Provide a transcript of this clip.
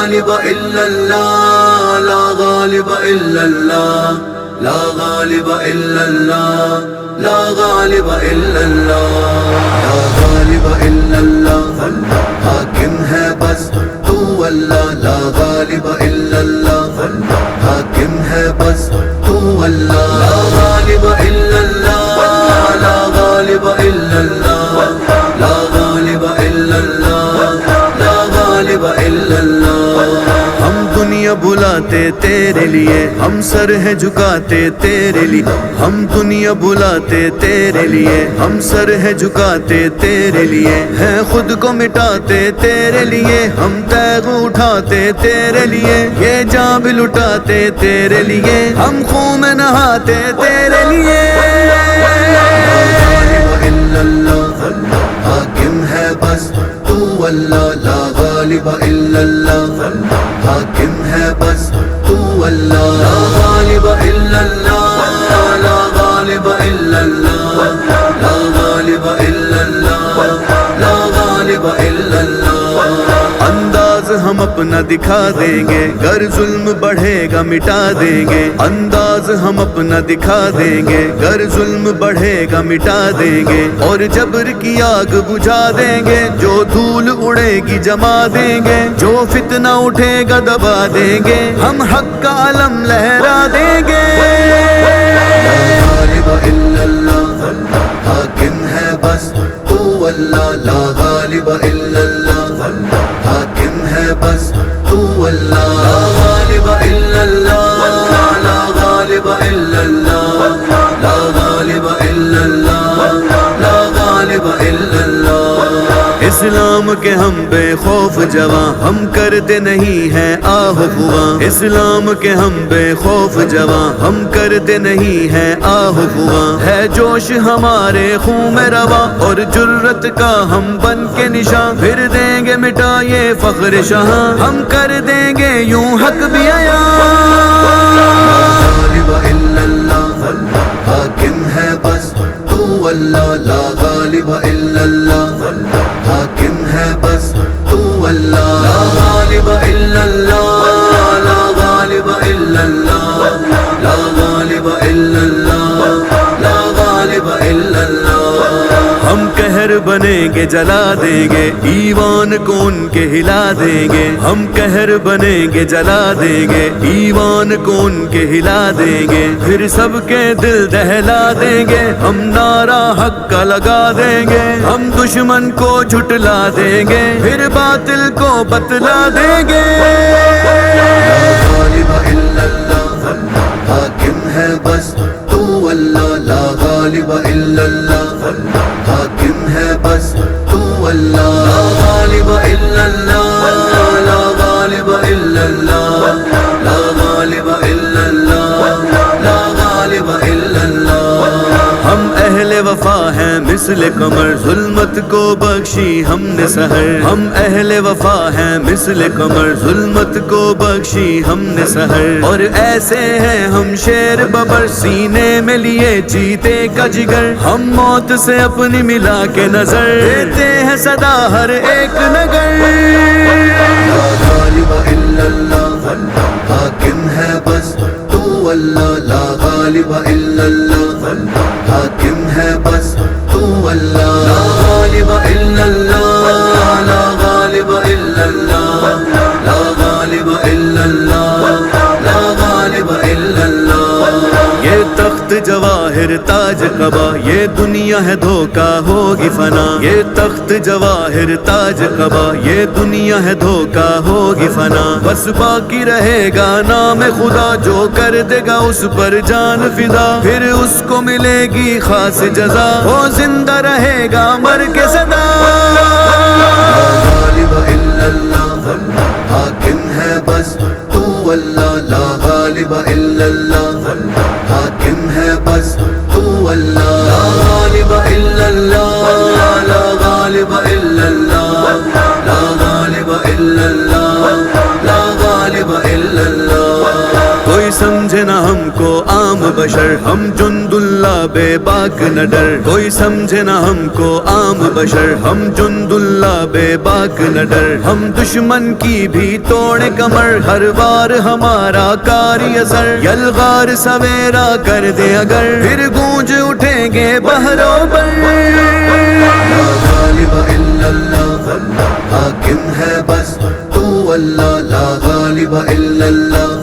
غالب الا اللہ لا غالب الا اللہ لا غالب الا اللہ لا غالب الا اللہ لا غالب الا اللہ حاکم ہے بس تو اللہ لا غالب الا اللہ حاکم ہے بس تو اللہ لا غالب الا اللہ لا غالب الا اللہ لا غالب الا اللہ لا غالب الا اللہ ہم دنیا بلاتے تیرے لیے ہم سر ہے جھکاتے تیرے لیے ہم دنیا بلاتے تیرے لیے ہم سر ہے جھکاتے تیرے لیے ہیں خود کو مٹاتے تیرے لیے ہم تیغ اٹھاتے تیرے لیے یہ جان بھی لٹاتے تیرے لیے ہم خون میں نہاتے تیرے لیے حاکم ہے بس تو اللہ لا غالب الا اللہ حاکم ہے بس تو اللہ لا غالب الا اللہ لا غالب الا اللہ لا غالب الا اللہ لا غالب الا اللہ انداز ہم اپنا دکھا دیں گے گر ظلم بڑھے گا مٹا دیں گے انداز ہم اپنا دکھا دیں گے گر ظلم بڑھے گا مٹا دیں گے اور جبر کی آگ بجھا دیں گے جو دھول اڑے گی جما دیں گے جو فتنہ اٹھے گا دبا دیں گے ہم حق کا علم لہرا دیں گے لا غالب الا اللہ حاکم ہے بس تو اللہ لا غالب الا اللہ حاکم ہے بس تو اللہ لا غالب الا اللہ لا غالب الا اللہ لا غالب الا اللہ لا غالب الا اللہ اسلام کے ہم بے خوف جواں ہم کرتے نہیں ہیں آہ فواں اسلام کے ہم بے خوف جواں ہم کرتے نہیں ہیں آہ فواں ہے جوش ہمارے خون میں رواں اور جرت کا ہم بن کے نشان پھر دیں گے مٹا یہ فخر شہاں ہم کر دیں گے یوں حق بھی عیاں لا غالب الا اللہ حاکم ہے بس تو اللہ لا غالب الا اللہ حاکم ہے بس تو اللہ لا غالب الا اللہ لا غالب الا اللہ لا غالب الا اللہ لا غالب الا اللہ ہم قہر بنیں گے جلا دیں گے ایوان کو ان کے ہلا دیں گے ہم قہر بنیں گے جلا دیں گے ایوان کو ان کے ہلا دیں گے پھر سب کے دل دہلا دیں گے ہم نعرہ حق کا لگا دیں گے ہم دشمن کو جھٹلا دیں گے پھر باطل کو بتلا دیں گے لا غالب الا اللہ حاکم ہے بس تو اللہ لا غالب الا اللہ حاکم ہے بس تو اللہ لا غالب الا اللہ لا غالب الا اللہ لا غالب الا اللہ لا غالب الا اللہ ہم اہل وفا ہیں مثل قمر ظلمت کو بخشی ہم نے سحر ہم اہل وفا ہیں مثل قمر ظلمت کو بخشی ہم نے سحر اور ایسے ہیں ہم شیر ببر سینے میں لیے چیتے کا جگر ہم موت سے اپنی ملا کے نظر دیتے ہیں صدا ہر ایک نگر لا غالب الا اللہ حاکم ہے بس تو اللہ لا غالب الا اللہ حاکم ہے بس تو اللہ لا غالب الا اللہ لا غالب الا اللہ لا غالب الا اللہ لا غالب الا اللہ یہ تخت جواہر تاج قبا یہ دنیا ہے دھوکا ہوگی فنا یہ تخت جواہر تاج قبا یہ دنیا ہے دھوکا ہوگی فنا بس باقی رہے گا نام خدا جو کر دے گا اس پر جان فدا پھر اس کو ملے گی خاص جزا وہ زندہ رہے گا مر کے صدا لا غالب الا اللہ حاکم ہے بس تو اللہ لا غالب الا اللہ حاکم ہے بس تو اللہ لا غالب الا اللہ لا غالب الا اللہ لا غالب الا اللہ لا غالب الا اللہ کوئی سمجھے نہ ہم کو عام بشر ہم جند اللہ اللہ بے باک نہ ڈر، کوئی سمجھے نہ ہم کو عام بشر، ہم جند اللہ بے باک نہ ڈر، ہم دشمن کی بھی توڑے کمر، ہر بار ہمارا کاری اثر، یلغار سویرا کر دے اگر، پھر گونج اٹھیں گے بحر و بر۔ لا غالب الا اللہ، حاکم ہے بس تو اللہ، لا غالب الا اللہ،